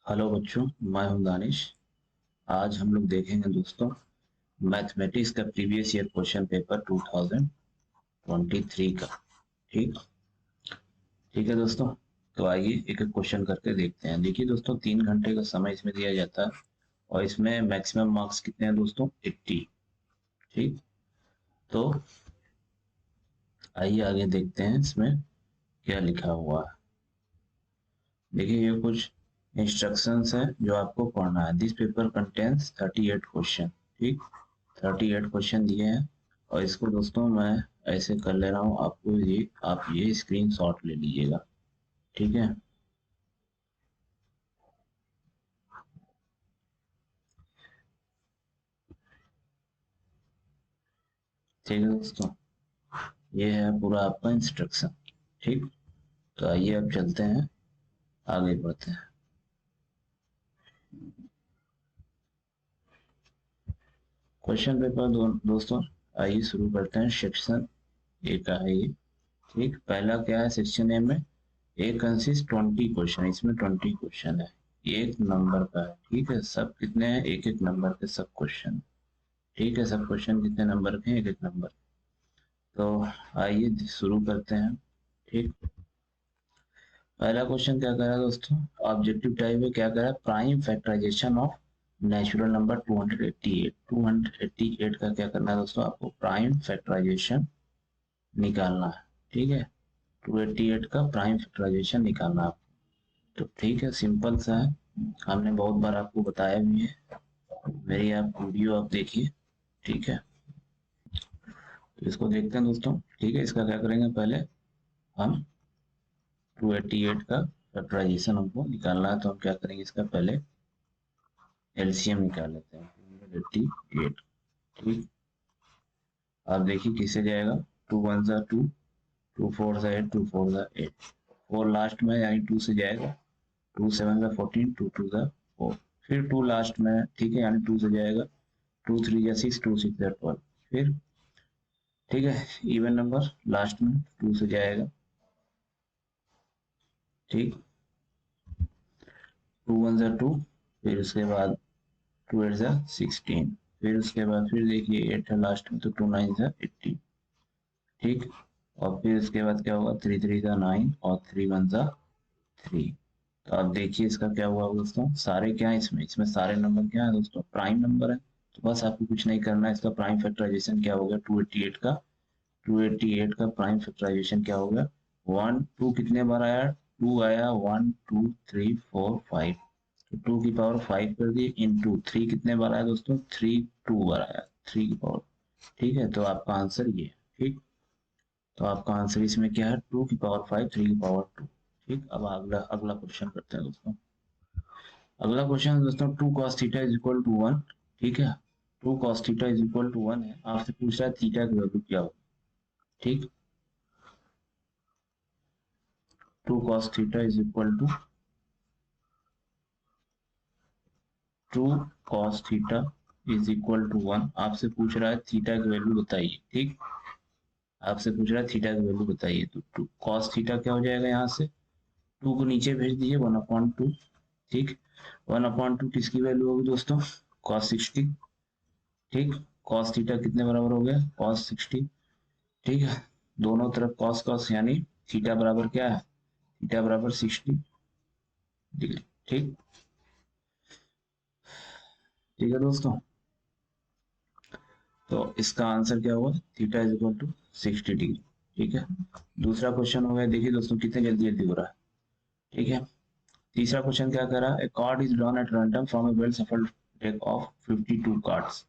Hello बच्चों, मैं हूं दानिश। आज हम लोग देखेंगे दोस्तों मैथमेटिक्स का प्रीवियस ईयर क्वेश्चन पेपर 2023 का। ठीक ठीक है दोस्तों। तो आइए एक एक क्वेश्चन करके देखते हैं। देखिए दोस्तों, 3 घंटे का समय इसमें दिया जाता है और इसमें मैक्सिमम मार्क्स कितने हैं दोस्तों? 80। ठीक, तो आइए आगे देखते हैं इसमें क्या लिखा हुआ है। देखिए, ये कुछ इंस्ट्रक्शंस है जो आपको पढ़ना है। This paper contains 38 question. ठीक, 38 क्वेश्चन दिए हैं और इसको दोस्तों मैं ऐसे कर ले रहा हूँ। आपको ये आप ये स्क्रीन शॉट ले लीजिएगा। ठीक है, ठीक है दोस्तों, ये है पूरा आपका इंस्ट्रक्शन। ठीक, तो आइए अब चलते हैं, आगे बढ़ते हैं। क्वेश्चन पेपर दोस्तों, आइए शुरू करते हैं। सेक्शन ए का है ये। ठीक, पहला क्या है सेक्शन ए में? ए कंसिस्ट 20 क्वेश्चन। इसमें 20 क्वेश्चन है, एक नंबर का है। ठीक है, सब कितने हैं? एक एक नंबर के सब क्वेश्चन। ठीक है, सब क्वेश्चन कितने नंबर के हैं? एक एक नंबर। तो आइए शुरू करते हैं। ठीक, पहला क्वेश्चन क्या करा दोस्तों? ऑब्जेक्टिव टाइप में क्या करा? Prime factorization of natural number 288। 288 का क्या करना है दोस्तों? आपको प्राइम फैक्टराइजेशन निकालना है। ठीक है, 288 का प्राइम फैक्टराइजेशन निकालना है आपको। तो ठीक है, सिंपल सा है, हमने बहुत बार आपको बताया भी है। मेरी आप वीडियो आप देखिए। ठीक है, तो इसको देखते हैं दोस्तों। ठीक है, इसका क्या करेंगे? पहले हम 288 का फैक्टराइजेशन हमको निकालना है, तो हम क्या करेंगे? इसका पहले एलसीएम निकाल लेते हैं। 288। ठीक, आप देखिए किससे जाएगा? 2 1 2, 2 4 8, 2 4 8। 4 लास्ट में यानी 2 से जाएगा। 2 7 14, 2 2 4। फिर 2 लास्ट में, ठीक है, यानी 2 से जाएगा। 2 3 6, 2 6 12। फिर ठीक है, इवन नंबर लास्ट में 2 से जाएगा। ठीक, 2 1 2। फिर उसके बाद 2 8 16। फिर उसके बाद फिर देखिए 8 है लास्ट में, तो 2 9 18। ठीक, और फिर उसके बाद क्या होगा? 3 3 9 और 3 1 3। तो आप देखिए इसका क्या हुआ दोस्तों? सारे क्या है इसमें सारे नंबर क्या है दोस्तों? प्राइम नंबर है। तो बस आपको कुछ नहीं करना है। इसका प्राइम फैक्टराइजेशन क्या हो गया? 288 का 288 का प्राइम फैक्टराइजेशन क्या हो गया? 1 2 कितने बार आया? 2 आया। 1 2 3 4 5। तो 2 की पावर 5 कर दिए। इंटू 3 कितने बार आया दोस्तों? 3 2 बार आया, 3 की पावर। ठीक है, तो आपका आंसर ये है। ठीक, तो आपका आंसर इसमें क्या है? 2 की पावर 5, 3 की पावर 2। ठीक, अब अगला अगला क्वेश्चन करते हैं दोस्तों। अगला क्वेश्चन दोस्तों, 2 cos θ = 1। ठीक है, 2 cos θ = 1 है। आपसे पूछ रहा है थीटा की वैल्यू क्या हो। ठीक, 2 cos θ = 1। आपसे पूछ रहा है थीटा की वैल्यू बताइए। ठीक, आपसे पूछ रहा है थीटा की वैल्यू बताइए। तो 2 cos θ क्या हो जाएगा? यहाँ से 2 को नीचे भेज दीजिए, 1/2। ठीक, 1/2 किसकी वैल्यू होगी दोस्तों? cos 60। ठीक, cos थीटा कितने बराबर हो गया? cos 60। ठीक है, दोनों तरफ cos cos यानी थीटा बराबर क्या है? थीटा बराबर 60 डिग्री। ठीक, ठीक है दोस्तों, तो इसका आंसर क्या हुआ? θ = 60 डिग्री। ठीक है, दूसरा क्वेश्चन हो गया। देखिए दोस्तों कितने जल्दी जल्दी हो रहा है। ठीक है, तीसरा क्वेश्चन क्या कर रहा है? A card is drawn at random from a well shuffled deck of 52 cards.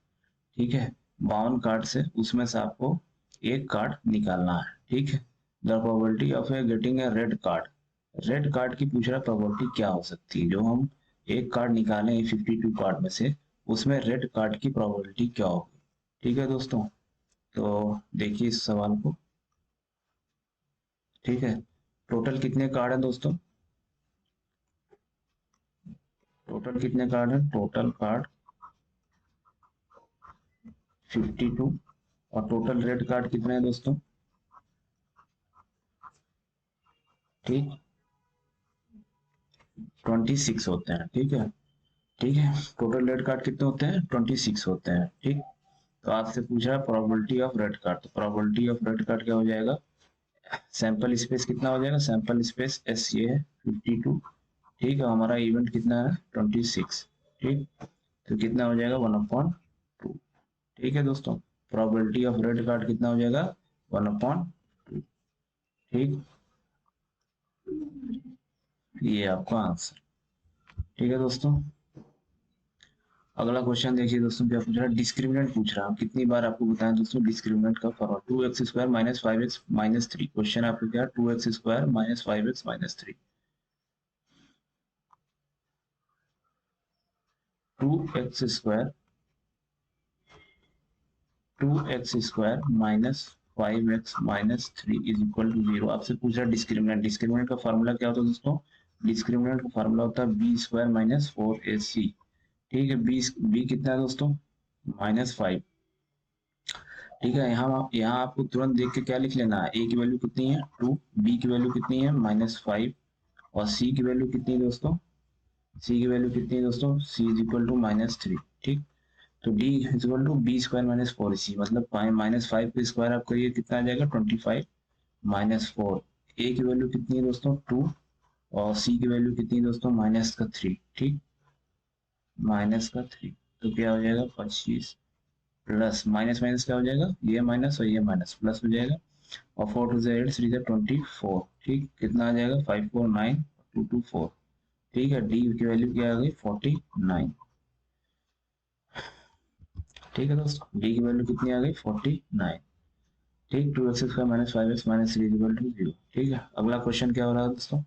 ठीक है, 52 कार्ड से उसमें से आपको एक कार्ड निकालना है। ठीक है, the probability of A getting a red card. Red card की पूछ रहा है प्रोबेबिलिटी क्या हो सकती है? जो हम एक कार्ड निकालें 52 कार्ड में से, उसमें रेड कार्ड की प्रोबेबिलिटी क्या होगी? ठीक है दोस्तों, तो देखिए इस सवाल को। ठीक है, टोटल कितने कार्ड है दोस्तों? टोटल कितने कार्ड है? Total card 52। और टोटल रेड कार्ड कितने हैं दोस्तों? ठीक, 26 होते हैं, ठीक है। ठीक है, टोटल रेड कार्ड कितने होते हैं? 26 होते हैं, ठीक। तो आपसे पूछा है प्रोबेबिलिटी ऑफ रेड कार्ड, तो प्रोबेबिलिटी ऑफ रेड कार्ड क्या हो जाएगा? सैंपल स्पेस कितना हो जाएगा? सैंपल स्पेस एस ये है 52, ठीक है। हमारा इवेंट कितना है? 26, ठीक। तो कितना हो जाएगा? 1/2, ठीक है दोस्तों। प्रोबेबिलिटी ऑफ रेड कार्ड कितना हो जाएगा? 1/2, ठीक। ये आपका आंसर, ठीक है दोस्तों। अगला क्वेश्चन देखिए दोस्तों, क्या पूछ रहा है? डिस्क्रिमिनेंट पूछ रहा है। कितनी बार आपको बताएं दोस्तों डिस्क्रिमिनेंट का formula? 2x² minus 5x minus 3। Question आपको क्या? 2x² minus 5x minus 3। 2x² 2x² minus 5x minus 3 is equal to 0। आपसे पूछ रहा है डिस्क्रिमिनेंट। डिस्क्रिमिनेंट का फॉर्मूला क्या होता है दोस्तों? डिस्क्रिमिनेंट का फॉर्मूला होता है b² माइनस 4ac, ठीक है। b कितना है दोस्तों? -5, ठीक है। यहाँ आपको तुरंत देख के क्या लिख लेना है? a की वैल्यू कितनी है? 2, b की वैल्यू कितनी है? -5, और c की वैल्यू कितनी है दोस्तों? c की वैल्यू कितनी है दोस्तों? c इज इक्वल टू -3, ठीक। तो d is equal to b² minus 4c, मतलब -5 का स्क्वायर आप करिए कितना आ जाएगा? 25 माइनस 4। a की वैल्यू कितनी है दोस्तों? 2, और c की वैल्यू कितनी है दोस्तों? -3, ठीक, -3। तो क्या हो जाएगा? 25 प्लस माइनस माइनस क्या हो जाएगा? ये माइनस और ये माइनस प्लस हो जाएगा, और 4 टू 8 3 24, ठीक। कितना आ जाएगा? 5 4 9 2 2 4, ठीक है। डी की वैल्यू क्या आ गई? 49, ठीक है दोस्तों। डी की वैल्यू कितनी आ गई? 49, ठीक। 2x² minus 5x minus 3 equal to 0, ठीक है। अगला क्वेश्चन क्या हो रहा है दोस्तों?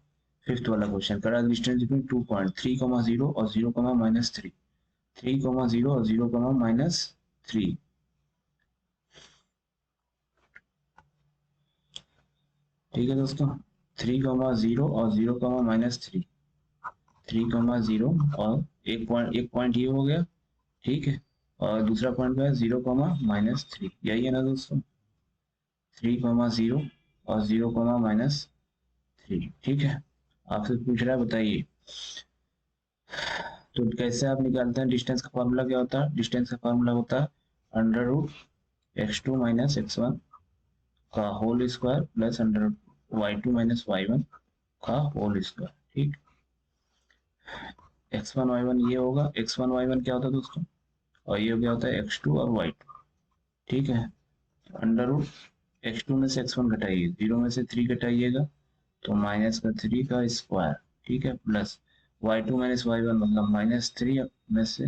फिफ्थ वाला क्वेश्चन कर रहा है डिस्टेंस बिटवीन 2 पॉइंट 3,0 और 0,-3, 3,0 और 0,-3, ठीक है दोस्तों। 3,0 और 0,-3, 3,0 और एक पॉइंट ये हो गया, ठीक है। और दूसरा पॉइंट क्या है? 0,-3, यही है ना दोस्तों? 3,0 और 0,-3, ठीक है। आपसे पूछ रहा है, बताइए तो कैसे आप निकालते हैं? डिस्टेंस का फॉर्मूला क्या होता है? डिस्टेंस का फॉर्मूला होता है √x2 माइनस x1 का whole square plus y2 minus y1 का होल स्क्वायर, ठीक। x1 y1 ये होगा। x1 y1 क्या होता है दोस्तों? और ये क्या होता है? x2 और y2, ठीक है। √x2 में से x1 घटाइए, 0 में से 3 घटाइएगा तो -3 का स्क्वायर, ठीक है, प्लस y2 माइनस y1 मतलब -3 में से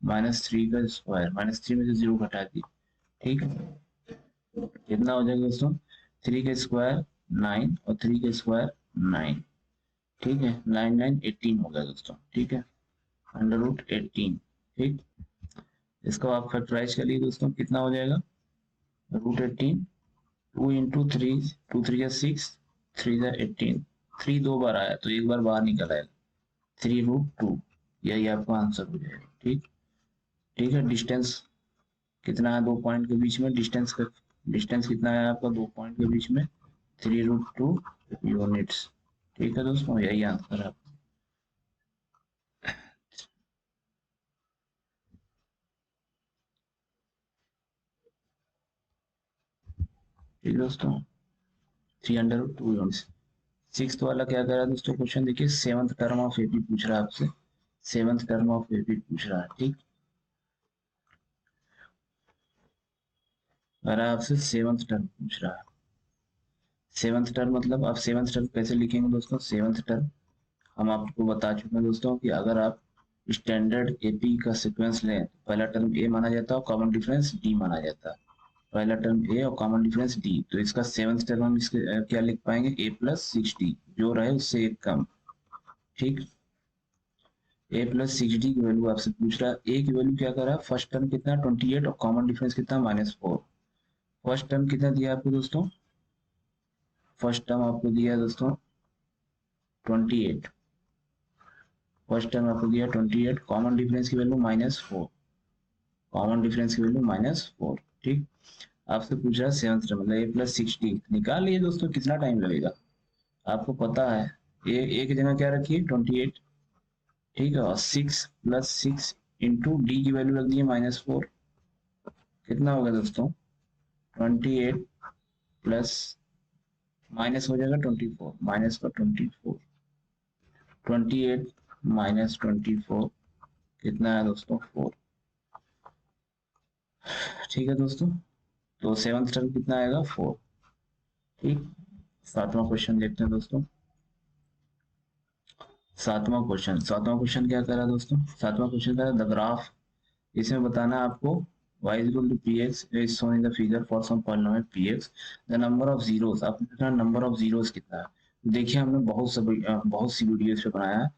-3 का स्क्वायर, -3 में से 0 घटा दी, ठीक है। कितना हो जाएगा दोस्तों? 3 का स्क्वायर 9 और 3 का स्क्वायर 9, ठीक है। 9 9 18 हो गया दोस्तों, ठीक है। √18, ठीक। इसको आप फैक्टराइज करिए दोस्तों, कितना हो जाएगा? √18, 2 इंटू 3, 2 3 या 6, 3 या 18, 3 2 बार आया तो एक बार बाहर निकल आएगा, 3√2, यही आपका आंसर हो जाएगा, ठीक। ठीक है। डिस्टेंस कितना है दो पॉइंट के बीच में? डिस्टेंस कितना है आपका दो पॉइंट के बीच में? 3√2 यूनिट्स, ठीक है दोस्तों, यही आंसर है। ठीक दोस्तों, 3√2 यूनिट्स। सिक्स्थ वाला क्या कर रहा है दोस्तों? क्वेश्चन देखिए, सेवंथ टर्म ऑफ एपी पूछ रहा है आपसे, सेवंथ टर्म ऑफ एपी पूछ रहा है, ठीक। अगर आपसे सेवंथ टर्म पूछ रहा है, सेवंथ टर्म मतलब आप सेवंथ टर्म कैसे लिखेंगे दोस्तों? सेवंथ टर्म हम आपको बता चुके हैं दोस्तों कि अगर आप स्टैंडर्ड एपी का सीक्वेंस लें तो पहला टर्म ए माना जाता है और कॉमन डिफरेंस डी माना जाता है। पहला टर्म ए और कॉमन डिफरेंस डी, तो इसका सेवंथ टर्म हम इसके क्या लिख पाएंगे? ए प्लस 6d, जो रहे उससे एक कम, ठीक। ए प्लस 6d की वैल्यू आपसे पूछ रहा है। ए की वैल्यू क्या कर रहा है? फर्स्ट टर्म कितना? 28, और कॉमन डिफरेंस कितना? -4। फर्स्ट टर्म कितना दिया आपको दोस्तों? फर्स्ट टर्म आपको दिया दोस्तों 28, फर्स्ट टर्म आपको दिया 28, कॉमन डिफरेंस की वैल्यू -4, कॉमन डिफरेंस की वैल्यू -4, ठीक। आपसे पूछ रहा है सेवंथ टर्म मतलब ए प्लस 6d, निकाल लिए दोस्तों, कितना टाइम लगेगा? आपको पता है ए की जगह क्या रखिए? 28, ठीक है, और 6 प्लस 6 इंटू डी की वैल्यू रख दी है -4, कितना होगा दोस्तों 28 प्लस माइनस हो जाएगा 24, माइनस का 24, 28 माइनस 24 कितना है दोस्तों 4। ठीक है दोस्तों, तो 7th टर्म कितना आएगा 4। ठीक, 7वां क्वेश्चन देखते हैं दोस्तों। 7वां क्वेश्चन क्या कह रहा है दोस्तों, 7वां क्वेश्चन कह रहा है द ग्राफ, इसमें बताना है आपको y is equal to px is shown in the figure for some polynomial px, the number of zeros, आपने देखना नंबर ऑफ जीरोस कितना है। देखिए हमने बहुत सी वीडियोस पे बनाया है,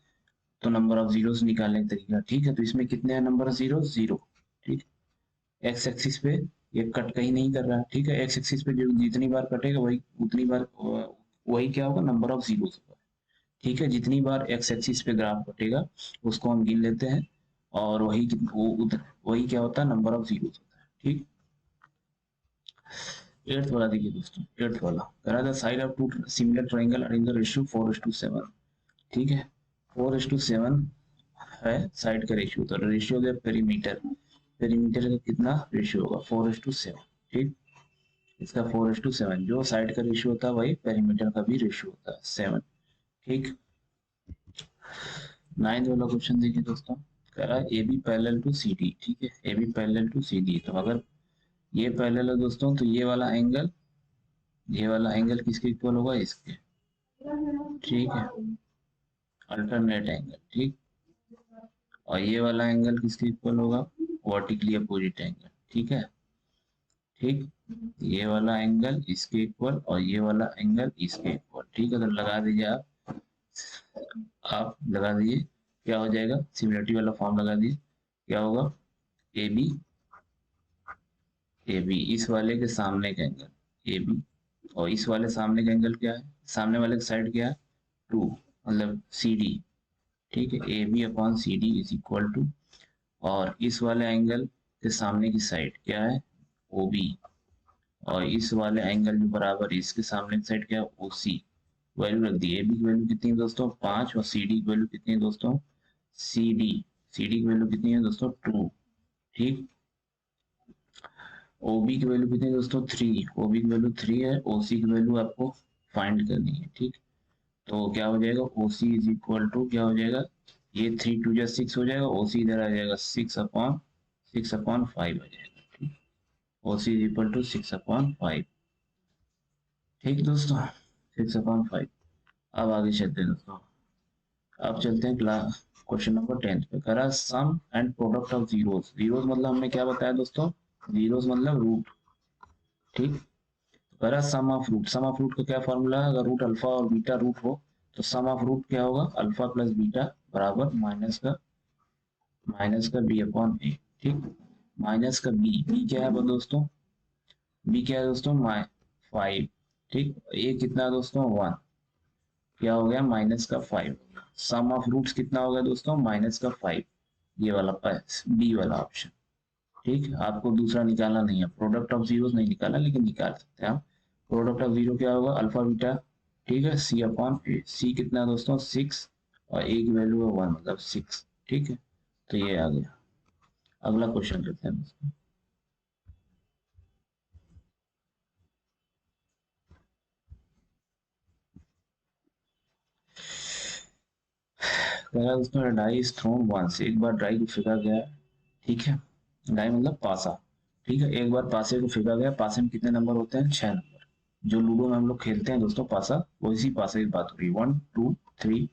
तो नंबर ऑफ जीरोस निकालने का तरीका। ठीक है, तो इसमें कितने हैं नंबर ऑफ जीरो, जीरो। ठीक, एक्स एक्सिस पे ये कट कहीं नहीं कर रहा है। ठीक है, एक्स एक्सिस पे जो जितनी बार कटेगा वही उतनी बार वही क्या होगा नंबर ऑफ जीरोस होगा। ठीक है, जितनी बार एक्स एक्सिस पे ग्राफ कटेगा उसको हम गिन लेते हैं, और वही क्या होता है नंबर ऑफ जीरोस होता है। ठीक, 8th वाला देखिए दोस्तों, 8th वाला कह रहा था side of two similar triangle are in the ratio 4:7। ठीक है, 4:7 है साइड का रेशियो, तो रेशियो है पेरीमीटर, पेरीमीटर का कितना रेशियो होगा 4:7। ठीक, इसका 4:7 जो साइड का रेशियो होता है वही पेरीमीटर का भी रेशियो होता है 7। ठीक, 9th वाला क्वेश्चन देखिए दोस्तों, कह रहा है A B parallel to C D. ठीक है, A B parallel to C D, तो अगर ये पैरेलल है दोस्तों तो ये वाला एंगल किसके इक्वल होगा, इसके। ठीक है, अल्टरनेट एंगल। ठीक, और ये वाला एंगल किसके इक्वल होगा, वर्टिकली अपोजिट एंगल। ठीक है, ठीक, ये वाला एंगल इसके इक्वल और ये वाला एंगल इसके इक्वल। ठीक है, तो लगा दीजिए आप लगा दीजिए, क्या हो जाएगा सिमिलरिटी वाला फॉर्म लगा दीजिए, क्या होगा ए बी, ए बी इस वाले के सामने का एंगल ए बी, और इस वाले सामने का एंगल क्या है, सामने वाले की साइड क्या है 2, मतलब सी डी। ठीक है, A B upon C D is equal to, और इस वाले एंगल के सामने की साइड क्या है ओ बी, और इस वाले एंगल जो बराबर इसके सामने की साइड क्या है ओ सी। वैल्यू रख दी, ए बी की वैल्यू कितनी है दोस्तों 5, और सी डी की वैल्यू कितनी है दोस्तों, सी डी की वैल्यू कितनी है दोस्तों 2। ठीक, ओबी की वैल्यू कितनी है दोस्तों 3, ओबी की वैल्यू 3 है, ओसी की वैल्यू आपको फाइंड करनी है। ठीक, तो क्या हो जाएगा ओसी इज इक्वल टू क्या हो जाएगा, ये 3 2 जा 6 हो जाएगा, ओसी इधर आ जाएगा 6/5 आ जाएगा। ठीक, ओसी इज इक्वल टू 6/5। ठीक दोस्तों, 6/5। अब आगे चलते हैं दोस्तों, अब चलते हैं क्लास क्वेश्चन नंबर 10 पे। करा sum and product of zeros, zeros मतलब हमने क्या बताया दोस्तों, जीरोस मतलब रूट। ठीक, करा sum of root, sum of root का क्या फॉर्मूला है, अगर रूट अल्फा और बीटा रूट हो तो सम ऑफ रूट क्या होगा अल्फा प्लस बीटा बराबर माइनस का बी अपॉन ए। ठीक, माइनस का बी क्या है दोस्तों, बी क्या है दोस्तों 5। ठीक, ए कितना है दोस्तों 1, क्या हो गया माइनस का 5। सम ऑफ रूट्स कितना हो गया दोस्तों माइनस का 5, ये वाला बी वाला ऑप्शन। ठीक, आपको दूसरा निकालना नहीं है, प्रोडक्ट ऑफ जीरोस नहीं निकाला लेकिन निकाल सकते हैं आप। प्रोडक्ट ऑफ जीरो क्या होगा अल्फा बीटा। ठीक है, सी अपॉन ए, सी कितना है दोस्तों 6, और ए की वैल्यू है 1 मतलब 6। ठीक है, तो ये आ गया। अगला क्वेश्चन करते हैं दोस्तों, कह रहा है दोस्तों डाई इज थ्रोन वंस, एक बार डाई को फेंका गया। ठीक है, डाई मतलब पासा। ठीक है, एक बार पासे को फेंका गया, पासे में कितने नंबर होते हैं 6 नंबर। जो लूडो में हम लोग खेलते हैं दोस्तों पासा, वो इसी पासे की बात हो रही है। 1 2 3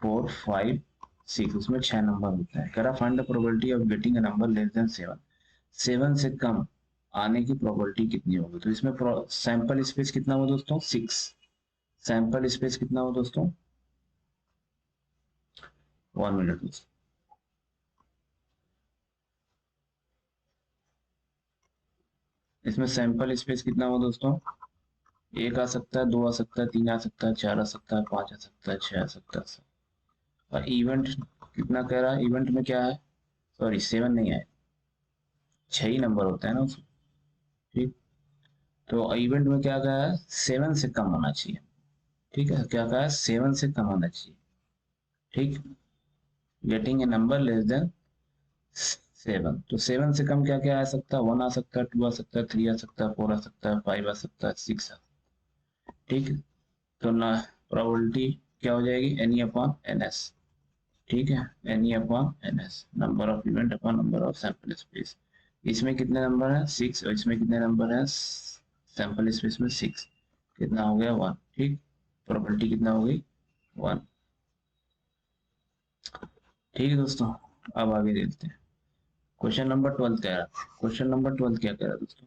4 5 6, उसमें 6 नंबर होते हैं। कह रहा find the probability of getting a number less than 7, 7 से कम आने की प्रोबेबिलिटी कितनी होगी। तो इसमें सैंपल स्पेस कितना हुआ दोस्तों 6, सैंपल स्पेस कितना हुआ दोस्तों 1 मिनट दोस्तों, इसमें सैंपल स्पेस कितना हुआ दोस्तों, एक आ सकता है, दो आ सकता है, तीन आ सकता है, चार आ सकता है, पांच आ सकता है, छह आ सकता है। और इवेंट कितना कह रहा है, इवेंट में क्या है, सॉरी 7 नहीं है, 6 ही नंबर होता है ना उसमें। ठीक, तो इवेंट में क्या कहा है 7 से कम होना चाहिए। ठीक है, क्या कहा है 7 से कम होना चाहिए। ठीक, getting a number less than 7। तो 7 से कम क्या क्या आ सकता है, 1 आ सकता है, 2 आ सकता है, 3 आ सकता है, 4 आ सकता है, 5 आ सकता है, 6 आ। ठीक है, तो ना प्रोबेबिलिटी क्या हो जाएगी, एन अपॉन एन एस। ठीक है, n upon n s, number of event upon number of sample space. इसमें कितने नंबर है, 6, और इसमें कितने नंबर है, सैंपल स्पेस में 6, कितना हो गया, 1। ठीक, प्रोबेबिलिटी कितना हो गई, 1। ठीक है दोस्तों, अब आगे देखते हैं। क्वेश्चन नंबर 12 कह रहा, क्वेश्चन नंबर 12 क्या कह रहा है दोस्तों,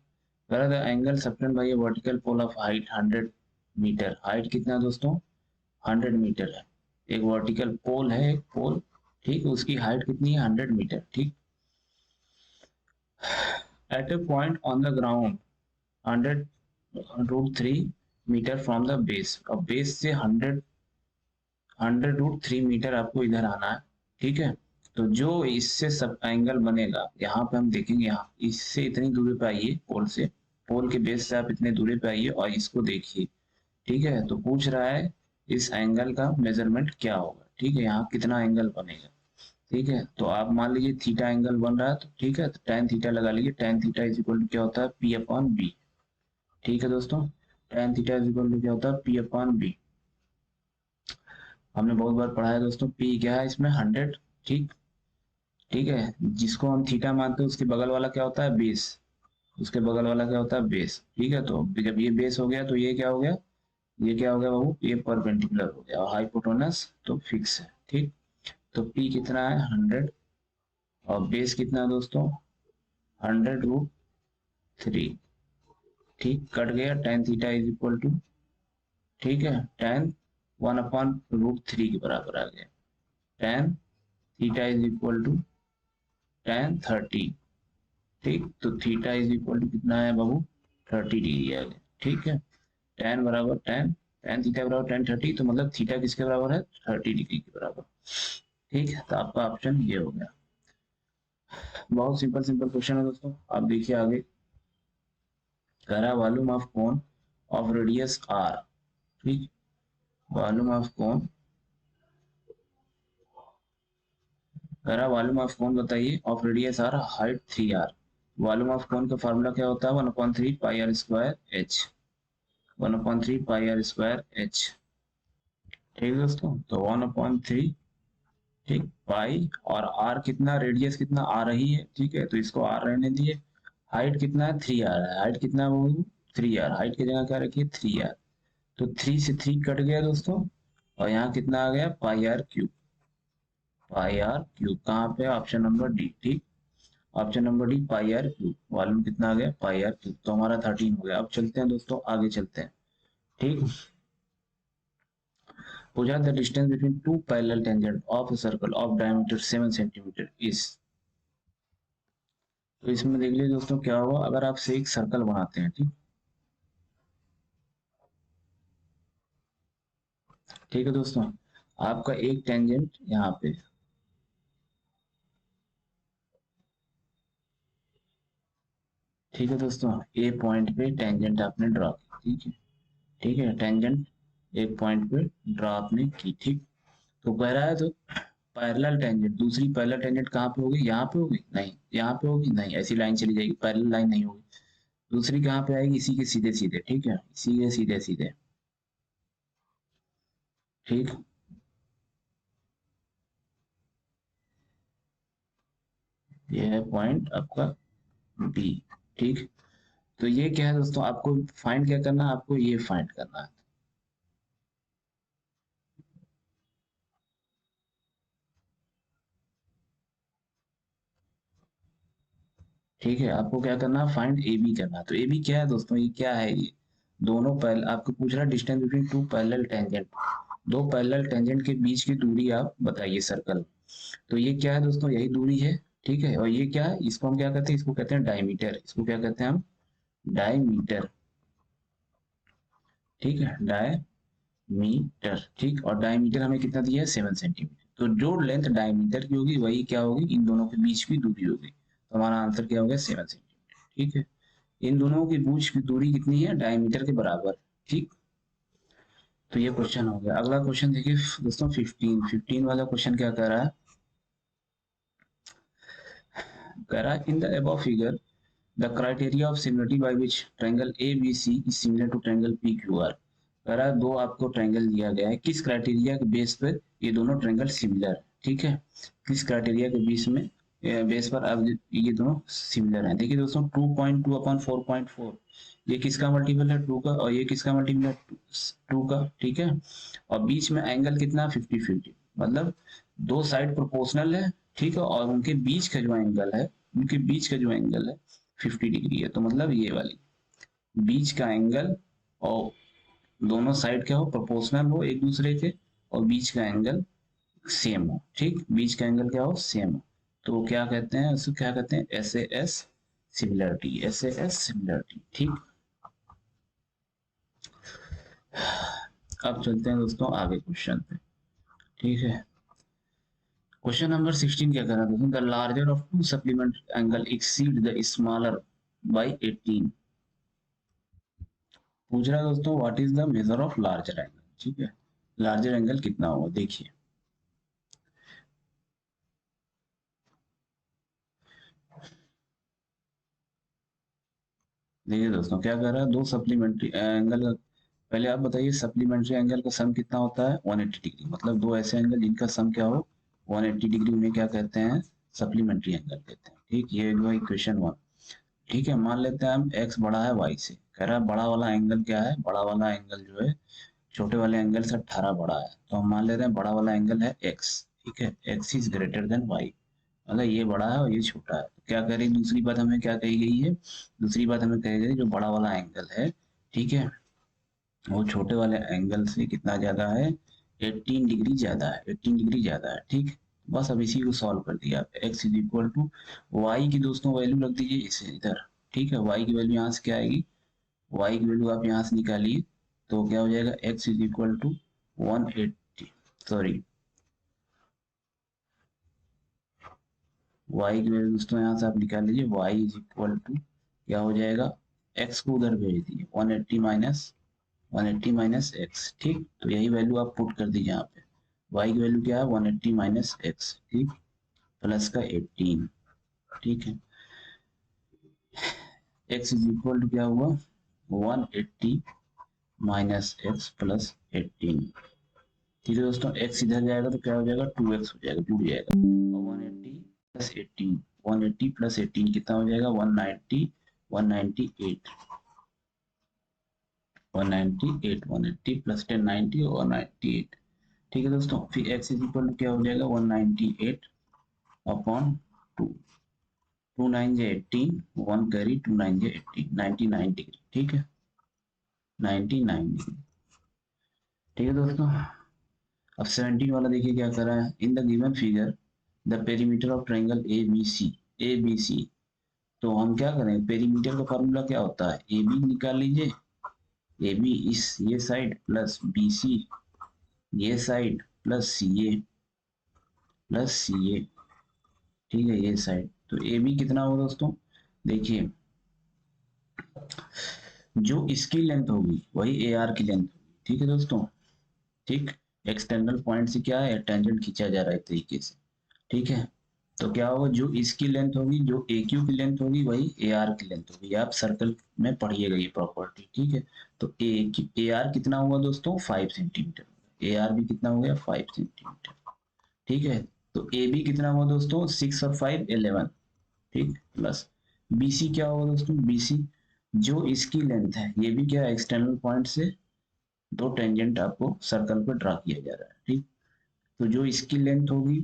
कह रहा था angle subtended by a vertical pole of height 100 metre. Height कितना है दोस्तों, 100 मीटर है। एक वर्टिकल पोल है, एक पोल, ठीक, उसकी हाइट कितनी है, 100 मीटर। ठीक, at a point on the ground 100√3 metre from the base. अब बेस से 100√3 मीटर आपको इधर आना है। ठीक है, तो जो इससे सब एंगल बनेगा, यहाँ पे हम देखेंगे, यहाँ इससे इतनी दूरी पे आइए, पोल से, पोल के बेस से आप इतने दूरी पे आइए और इसको देखिए। ठीक है, तो पूछ रहा है इस एंगल का मेजरमेंट क्या होगा। ठीक है, यहाँ कितना एंगल बनेगा। ठीक है, तो आप मान लीजिए थीटा एंगल बन रहा है, तो ठीक है, तो tan थीटा लगा लीजिए। tan theta is equal to क्या होता है, P अपॉन बी। ठीक है दोस्तों, tan theta is equal to क्या होता है, P अपॉन बी। हमने बहुत बार पढ़ा है दोस्तों, P क्या है इसमें, 100। ठीक, ठीक है, जिसको हम थीटा मानते हैं उसके बगल वाला क्या होता है, बेस। उसके बगल वाला क्या होता है, बेस। ठीक है, तो जब ये बेस हो गया तो ये क्या हो गया, ये क्या हो गया बाबू, ये परपेंडिकुलर हो गया, और हाइपोटेनस तो फिक्स है। ठीक, तो P कितना है, 100, और बेस कितना है दोस्तों, 100√3। ठीक, कट गया, tan theta is equal to, ठीक है, tan 1/√3 के बराबर आ गया। tan theta is equal to tan 30। ठीक, तो थीटा इज इक्वल टू कितना है बाबू, 30 डिग्री आ गया। ठीक है, tan बराबर tan थीटा बराबर tan 30, तो मतलब थीटा किसके बराबर है, 30 डिग्री के बराबर। ठीक है, तो आपका ऑप्शन ये हो गया। बहुत सिंपल सिंपल क्वेश्चन है दोस्तों, आप देखिए आगे। कह रहा volume of cone of radius R. ठीक, वॉल्यूम ऑफ कोन, कह रहा वॉल्यूम ऑफ कोन बताइए, of radius R, height 3r। Volume of cone का फार्मूला क्या होता है, 1/3 pi R square H. 1/3 pi R square H. ठीक है दोस्तों, तो 1/3, ठीक, पाई, और आर कितना, रेडियस कितना आ रही है। ठीक है, तो इसको आर रहने दिए। हाइट कितना है, 3r है। हाइट कितना है वो, 3r। हाइट की जगह क्या रखिए, 3r। तो 3 से 3 कट गया दोस्तों, और यहाँ कितना आ गया, pi R cube. Pi R cube कहाँ पे, ऑप्शन नंबर डी। ठीक, option number D, pi R cube. Volume कितना आ गया, पाई आर क्यूब, तो हमारा 13 हो गया। अब चलते हैं दोस्तों, आगे चलते हैं। ठीक, पूछा the distance between two parallel tangent of a circle of diameter 7 centimetre is. तो इसमें देख लीजिए दोस्तों क्या हुआ, अगर आपसे एक सर्कल बनाते हैं, ठीक, ठीक है दोस्तों, आपका एक टेंजेंट यहाँ पे, ठीक है दोस्तों, ए पॉइंट पे टेंजेंट आपने ड्रॉ की। ठीक है, ठीक है, टेंजेंट एक पॉइंट पे ड्रॉ आपने की। ठीक, तो कह रहा है तो पैरेलल टेंजेंट, दूसरी पैरेलल टेंजेंट कहाँ पे होगी, यहाँ पे होगी, नहीं यहाँ पे होगी, नहीं, ऐसी लाइन चली जाएगी, पैरेलल लाइन नहीं होगी। दूसरी कहाँ पे आएगी, इसी के सीधे सीधे। ठीक है, इसी के सीधे सीधे। ठीक, ये है पॉइंट आपका बी। ठीक, तो ये क्या है दोस्तों, आपको फाइंड क्या करना है, आपको ये फाइंड करना है। ठीक है, आपको क्या करना है, फाइंड ए बी करना है। तो ए बी क्या है दोस्तों, ये क्या है, ये दोनों पैरेलल, आपको पूछ रहा है distance between two parallel tangent, दो पैरेलल टेंजेंट के बीच की दूरी आप बताइए सर्कल। तो ये क्या है दोस्तों, यही दूरी है। ठीक है, और ये क्या है, इसको हम क्या कहते हैं, इसको कहते हैं डायमीटर। इसको क्या कहते हैं हम, डायमीटर। ठीक है, डायमीटर। ठीक, और डायमीटर हमें कितना दिया है, 7 सेंटीमीटर। तो जो लेंथ डायमीटर की होगी वही क्या होगी, इन दोनों के बीच की दूरी होगी। तो हमारा आंसर क्या हो गया, 7 सेंटीमीटर। ठीक है, इन दोनों के बीच की दूरी कितनी है, डायमीटर के बराबर। ठीक, तो ये क्वेश्चन हो गया। अगला क्वेश्चन देखिए दोस्तों, 15 वाला क्वेश्चन क्या कह रहा है, कह रहा है in the above figure the criteria of similarity by which triangle ABC is similar to triangle PQR। कह रहा है दो आपको ट्रायंगल दिया गया है, किस क्राइटेरिया के बेस पर ये दोनों ट्रायंगल सिमिलर है, ठीक है, किस क्राइटेरिया के बीच में बेस पर अब ये दोनों सिमिलर हैं। देखिए दोस्तों 2.2 अपॉन 4.4 ये किसका मल्टीपल है 2 का, और ये किसका मल्टीपल है 2 का, ठीक है। और बीच में एंगल कितना 50-50, मतलब दो साइड प्रोपोर्शनल है, ठीक है, और उनके बीच का जो एंगल है, उनके बीच का जो एंगल है 50 डिग्री है। तो मतलब ये वाली बीच का एंगल और दोनों साइड क्या हो प्रोपोर्शनल हो एक दूसरे के, और बीच का एंगल सेम हो, ठीक, बीच का एंगल क्या हो सेम हो। तो क्या कहते हैं उसको, क्या कहते हैं SAS सिमिलरिटी, SAS सिमिलरिटी, ठीक। अब चलते हैं दोस्तों आगे क्वेश्चन पे, ठीक है। क्वेश्चन नंबर 16 क्या कर रहा है दोस्तों, the larger of two supplement angle exceed the smaller by 18। पूछ रहा है दोस्तों what is the measure of larger angle, ठीक है, लार्जर एंगल कितना होगा देखिए। देखिए दोस्तों क्या कर रहा है, दो सप्लीमेंट्री एंगल का, पहले आप बताइए सप्लीमेंट्री एंगल का सम कितना होता है 180 डिग्री, मतलब दो ऐसे एंगल जिनका सम क्या हो 180 डिग्री में क्या कहते हैं सप्लीमेंट्री एंगल कहते हैं, ठीक। ये जो इक्वेशन 1, ठीक है। मान लेते हैं हम x बड़ा है y से, कह रहा है बड़ा वाला एंगल क्या है, बड़ा वाला एंगल जो है छोटे वाले एंगल से 18 बड़ा है, तो हम मान लेते हैं बड़ा वाला एंगल है x, ठीक है, x is greater than y, मतलब ये बड़ा है और ये छोटा है। तो क्या करें, दूसरी बात हमें क्या कही गई है, दूसरी बात हमें कही गई जो बड़ा वाला एंगल है, ठीक है, वो छोटे वाले एंगल से कितना ज्यादा है 18 डिग्री ज्यादा है, 18 डिग्री ज्यादा है, ठीक। बस अब इसी को सॉल्व कर दिया आप, x is equal to y की दोस्तों वैल्यू रख दीजिए इसे इधर, ठीक है, y की वैल्यू यहाँ से क्या आएगी, y की वैल्यू आप यहाँ से निकालिए, तो क्या हो जाएगा x is equal to 180, sorry y की वैल्यू दोस्तों यहाँ से आप निकाल लीजिए, y इज इक्वल टू क्या हो जाएगा, x को उधर भेज दिए 180 माइनस एक्स, ठीक। तो यही वैल्यू आप पुट कर दीजिए यहाँ पे, y की वैल्यू क्या है 180 माइनस एक्स, ठीक, प्लस का 18, ठीक है, x इज इक्वल टू क्या हुआ 180 माइनस एक्स प्लस 18, ठीक है दोस्तों। x इधर जाएगा तो क्या हो जाएगा 2x हो जाएगा, जुड़ जाएगा, और 180 प्लस 18, 180 प्लस 18 कितना हो जाएगा 190, 198, 180 प्लस 10 90 और 198, ठीक है दोस्तों। फिर x इज इक्वल टू क्या हो जाएगा 198 अपॉन 2, 2 9 जे 18, 1 कैरी 2 9 जे 18, 99 डिग्री, ठीक है, 99 डिग्री, ठीक है दोस्तों। अब 17 वाला देखिए क्या कर रहा है, in the given figure the perimeter of triangle ABC। तो हम क्या करें, पेरीमीटर का फॉर्मूला क्या होता है, AB निकाल लीजिए, AB इस ये साइड प्लस BC ये साइड प्लस CA, ठीक है, ये साइड। तो AB कितना होगा दोस्तों, देखिए जो इसकी लेंथ होगी वही AR की लेंथ होगी, ठीक है दोस्तों, ठीक। एक्सटर्नल पॉइंट से क्या है टेंजेंट खींचा जा रहा है एक तरीके से, ठीक है। तो क्या होगा जो इसकी लेंथ होगी, जो AQ की लेंथ होगी वही AR की लेंथ होगी, आप सर्कल में पढ़िएगा ये प्रॉपर्टी, ठीक है। तो AR कितना हुआ दोस्तों 5 सेंटीमीटर, AR भी कितना हो गया 5 सेंटीमीटर, ठीक है। तो AB कितना हुआ दोस्तों 6 और 5 11, ठीक, प्लस BC क्या होगा दोस्तों, BC जो इसकी लेंथ है, ये भी क्या एक्सटर्नल पॉइंट से दो टेंजेंट आपको सर्कल पर ड्रा किया जा रहा है, ठीक। तो जो इसकी लेंथ होगी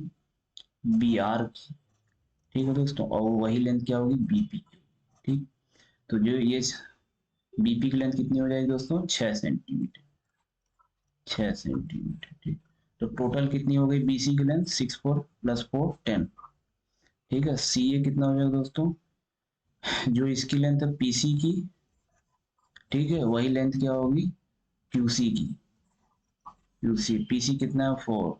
BR की, ठीक है दोस्तों, और वही लेंथ क्या होगी BP, ठीक। तो जो ये BP की लेंथ कितनी हो जाएगी दोस्तों 6 सेंटीमीटर, 6 सेंटीमीटर, ठीक। तो टोटल कितनी हो गई BC की लेंथ 6 4 प्लस 4 10, ठीक है। CA कितना हो जाएगा दोस्तों, जो इसकी लेंथ है PC की, ठीक है, वही लेंथ क्या होगी QC की, PC कितना है 4,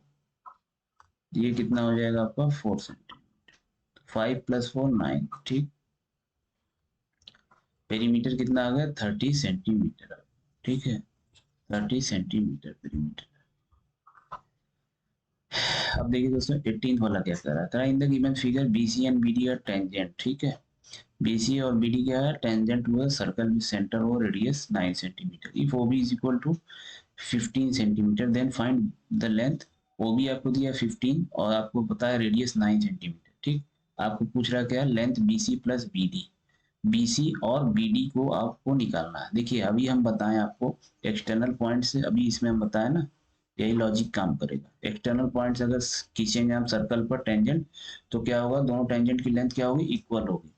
ये कितना हो जाएगा आपका 4 सेंटीमीटर, 5 प्लस 4 9, ठीक। पेरीमीटर कितना आ गया 30 सेंटीमीटर, ठीक है, 30 सेंटीमीटर पेरीमीटर। अब देखिए दोस्तों 18 वाला क्या कर रहा है, in the given figure BC and BD are tangent, ठीक है। BC और BD क्या है, tangent to a circle with centre और radius 9 centimetre. If OB is equal to 15 centimetre then find the length. OB आपको दिया 15 और आपको पता है रेडियस 9 सेंटीमीटर, ठीक। आपको पूछ रहा क्या है, length BC plus BD। BC और BD को आपको निकालना है। देखिए अभी हम बताएं आपको एक्सटर्नल पॉइंट से, अभी इसमें हम बताएं ना, यही लॉजिक काम करेगा। एक्सटर्नल पॉइंट्स अगर खींचेंगे हम सर्कल पर टेंजेंट, तो क्या होगा, दोनों टेंजेंट की लेंथ क्या होगी, इक्वल होगी।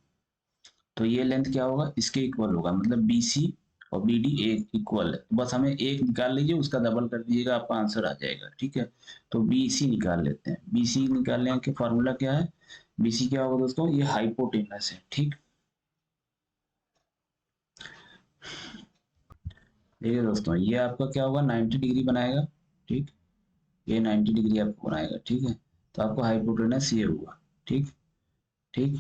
तो ये लेंथ क्या होगा, इसके इक्वल होगा, मतलब BC और BD एक इक्वल है। तो बस हमें एक निकाल लीजिए, उसका डबल कर दीजिएगा, आपका आंसर आ जाएगा, ठीक है। तो BC निकाल लेते हैं। BC निकालने के फॉर्मूला क्या है, BC क्या होगा दोस्तों, ये हाइपोटेनस है, ठीक। देखिए दोस्तों ये आपका क्या होगा, 90 डिग्री बनाएगा, ठीक। ये 90 डिग्री आपको बनाएगा, ठीक है। तो आपको हाइपोटेनस ये हुआ, ठीक। ठीक।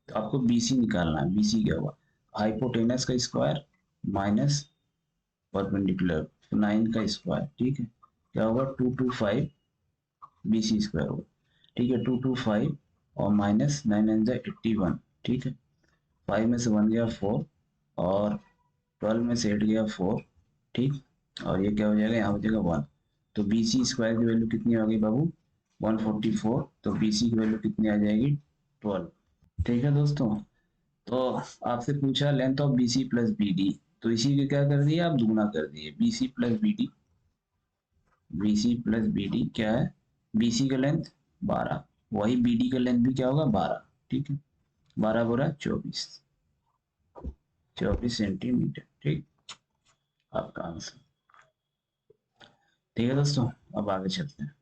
तो आपको BC निकालना है। BC क्या हुआ, हाइपोटेनस का स्क्वायर माइनस परपेंडिकुलर, तो 9 का स्क्वायर, ठीक है। क्या होगा, 225 BC स्क्वायर होगा, ठीक है। 225 और माइनस 9 9 81, ठीक है। 5 में से 1 गया 4 और 12 में से 8 गया 4, ठीक। और ये क्या हो जाएगा, यहाँ हो जाएगा 1। तो BC स्क्वायर की वैल्यू कितनी आ गई बाबू, 144। तो BC की वैल्यू कितनी आ जाएगी, 12, ठीक है दोस्तों। तो आपसे पूछा length of BC plus BD, तो इसी के क्या कर दिए आप, दुगना कर दिए। BC plus BD, BC plus BD क्या है, BC का लेंथ 12, वही BD का लेंथ भी क्या होगा 12, ठीक है। 12 बोरा 24, 24 सेंटीमीटर, ठीक। आपका आंसर, ठीक है दोस्तों। अब आगे चलते हैं।